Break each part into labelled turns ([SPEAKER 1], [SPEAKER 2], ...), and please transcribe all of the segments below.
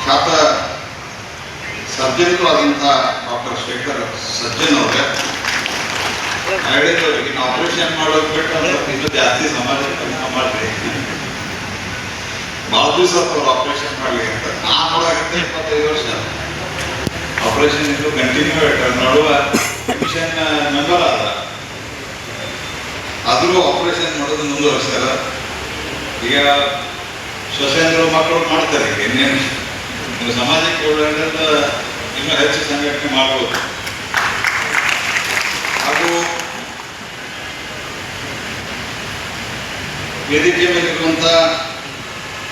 [SPEAKER 1] ಖ್ಯಾತ ಸರ್ಜನ್ರು ಆದಂಥ ಡಾಕ್ಟರ್ ಶೇಖರ್ ಸಜ್ಜನ್ ಅವರೇ ಹೇಳಿದವರಿಗೆ ನಾವು ಆಪರೇಷನ್ ಮಾಡೋದು ಬಿಟ್ಟು ಇದು ಜಾಸ್ತಿ ಸಮಾಜಕ್ಕೆ ಕೆಲಸ ಮಾಡ್ರಿ, ಭಾಳ ದಿವಸ ಅವ್ರು ಆಪರೇಷನ್ ಮಾಡಲಿ ಅಂತ. ನಾನು ನೋಡಾಗತ್ತೆ 25 ವರ್ಷ ಆಪರೇಷನ್ ಇದು ಕಂಟಿನ್ಯೂ ಇಟ್ಟಾರೆ. ನಡುವ ಮಿಷನ್ ಮೆಂಬರ್ ಆದ, ಆದರೂ ಆಪರೇಷನ್ ಮಾಡೋದು ಮುಂದುವರಿಸ್ತಾರ. ಈಗ ಸೊಸೆಂದ್ರು ಮಕ್ಕಳು ಮಾಡ್ತಾರೆ. ಈಗ ಇನ್ನೇನು ಸಮಾಜಕ್ಕೆ ಒಳ್ಳೆಯದ ಇನ್ನೂ ಹೆಚ್ಚು ಸಂಘಟನೆ ಮಾಡ್ಬೋದು. ಹಾಗೂ ವೇದಿಕೆ ಮೇಲಿರುವಂಥ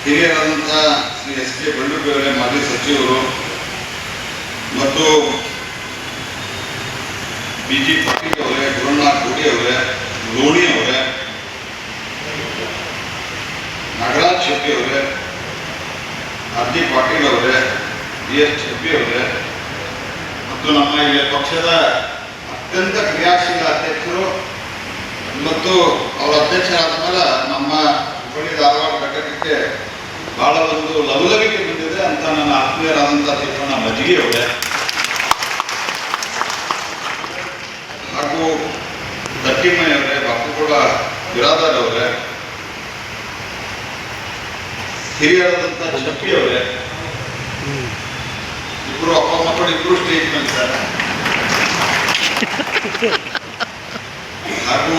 [SPEAKER 1] ಹಿರಿಯರಾದಂಥ ಶ್ರೀ ಎಸ್ ಕೆ ಬಂಡುಬಿ ಅವರೇ, ಮಾಜಿ ಸಚಿವರು, ಮತ್ತು ಬಿ ಜಿ ಪಾಟೀಲ್ ಅವರೇ, ಗುರುನಾಥ್ ಕೋಡಿ ಅವರೇ, ಲೋಣಿ ಅವರೇ, ನಾಗರಾಜ್ ಶೆಟ್ಟಿ ಅವರೇ, ಆರ್ ಡಿ ಪಾಟೀಲ್ ಅವರೇ, ಬಿ ಎಸ್ ಶೆಟ್ಟಿ ಅವರೇ, ಮತ್ತು ನಮ್ಮ ಇಲ್ಲಿ ಪಕ್ಷದ ಅತ್ಯಂತ ಕ್ರಿಯಾಶೀಲ ಅಧ್ಯಕ್ಷರು ಮತ್ತು ಅವರ ಅಧ್ಯಕ್ಷರಾದ ಮೇಲೆ ನಮ್ಮ ಹುಬ್ಬಳ್ಳಿ ಧಾರವಾಡ ಘಟಕಕ್ಕೆ ಬಹಳ ಒಂದು ಲವಲವಿಕೆ ಬಂದಿದೆ ಅಂತ ನನ್ನ ಆತ್ಮೀಯರಾದಂಥ ತಿಪ್ಪಣ್ಣ ಮಜ್ಜಿಗೆ ಅವರೇ, ಹಾಗೂ ದಟ್ಟಿಮಯ್ಯ ಅವರೇ, ಬಾಪುಗೌಡ ಬಿರಾದಾರ್ ಅವರೇ, ಹಿರಿಯರಾದಂಥ ಶೆಟ್ಟಿ ಅವರೇ, ಇಬ್ಬರು ಅಪ್ಪ ಮಕ್ಕಳು ಇಬ್ಬರು ಸ್ಟೇಜ್ ಮೇಲಿದ್ದಾರೆ. ಹಾಗೂ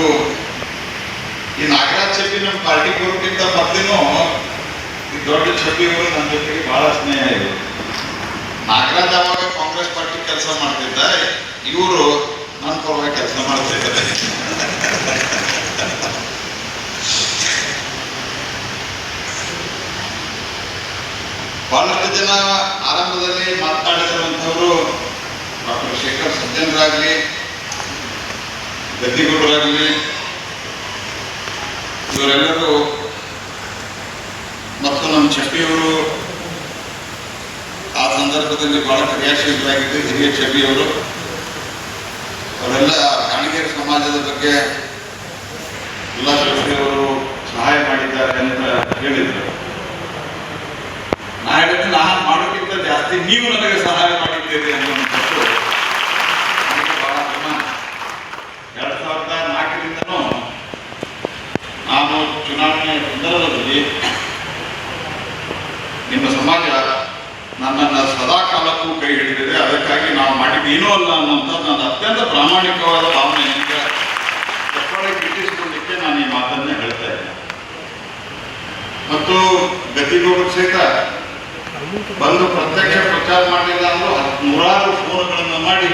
[SPEAKER 1] ಈ ನಾಗರಾಜ್ ಶೆಟ್ಟಿ ನಮ್ಮ ಪಾರ್ಟಿ ಬರೋಕ್ಕಿಂತ ಮೊದಲೇನು ಈ ದೊಡ್ಡ ಶೆಟ್ಟಿ ಅವರು ನನ್ನ ಜೊತೆಗೆ ಬಹಳ ಸ್ನೇಹ ಇವರು. ನಾಗರಾಜ್ ಅವಾಗ ಕಾಂಗ್ರೆಸ್ ಪಾರ್ಟಿ ಕೆಲಸ ಮಾಡ್ತಿದ್ದ, ಇವರು ನನ್ನ ಪರವಾಗಿ ಕೆಲಸ ಮಾಡ್ತಿದ್ದಾರೆ. ಬಹಳಷ್ಟು ಜನ ಆರಂಭದಲ್ಲಿ ಮಾತನಾಡಿರುವಂಥವರು ಡಾಕ್ಟರ್ ಶೇಖರ್ ಸಜ್ಜನರಾಗಲಿ, ಗದ್ದಿಗೌಡರಾಗಲಿ, ಇವರೆಲ್ಲರೂ, ಮತ್ತು ನಮ್ಮ ಶೆಟ್ಟಿಯವರು ಆ ಸಂದರ್ಭದಲ್ಲಿ ಬಹಳ ಕ್ರಿಯಾಶೀಲರಾಗಿದ್ದು ಹಿರಿಯ ಶೆಟ್ಟಿಯವರು, ಅವರೆಲ್ಲ ಗಾಣಿಗೇರ ಸಮಾಜದ ಬಗ್ಗೆ ಎಲ್ಲ ಶೆಟ್ಟಿಯವರು ಸಹಾಯ ಮಾಡಿದ್ದಾರೆ ಅಂತ ಹೇಳಿದರು. ನಾ ಹೇಳಿದ್ರೆ ನಾನು ಮಾಡೋಕ್ಕಿಂತ ಜಾಸ್ತಿ ನೀವು ನನಗೆ ಸಹಾಯ ಮಾಡಿದ್ದೀರಿ ಅನ್ನುವಂಥದ್ದು ನನಗೆ ಬಹಳ ಅಭಿಮಾನ. 2004ರಿಂದನೂ ನಾನು ಚುನಾವಣೆಯ ಸಂದರ್ಭದಲ್ಲಿ ನಿಮ್ಮ ಸಮಾಜ ನನ್ನನ್ನು ಸದಾ ಕಾಲಕ್ಕೂ ಕೈ ಹಿಡಿದಿದೆ, ಅದಕ್ಕಾಗಿ ನಾವು ಮಾಡಿದ್ದು ಏನೂ ಅಲ್ಲ ಅನ್ನೋಂಥದ್ದು ನನ್ನ ಅತ್ಯಂತ ಪ್ರಾಮಾಣಿಕವಾದ ಭಾವನೆಯಿಂದ ಗಿಟ್ಟಿಸಿಕೊಳ್ಳಿಕ್ಕೆ ನಾನು ಈ ಮಾತನ್ನೇ ಹೇಳ್ತಾ ಇದ್ದೆ. ಮತ್ತು ಗದ್ದಿಗೌಡರು ಸಹಿತ ಬಂದು ಪ್ರತ್ಯಕ್ಷ ಪ್ರಚಾರ ಮಾಡಲಿಲ್ಲ ಅಂದ್ರೂ 100 ಫೋನ್ಗಳನ್ನು ಮಾಡಿ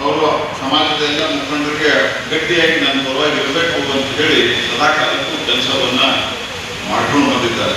[SPEAKER 1] ಅವರು ಸಮಾಜದ ಎಲ್ಲ ಮುಖಂಡರಿಗೆ ಗಟ್ಟಿಯಾಗಿ ನನ್ನ ಪರವಾಗಿ ಇರಬೇಕು ಅಂತ ಹೇಳಿ ಸದಾಕಾಲಕ್ಕೂ ಕೆಲಸವನ್ನ ಮಾಡ್ಕೊಂಡು ಬಂದಿದ್ದಾರೆ.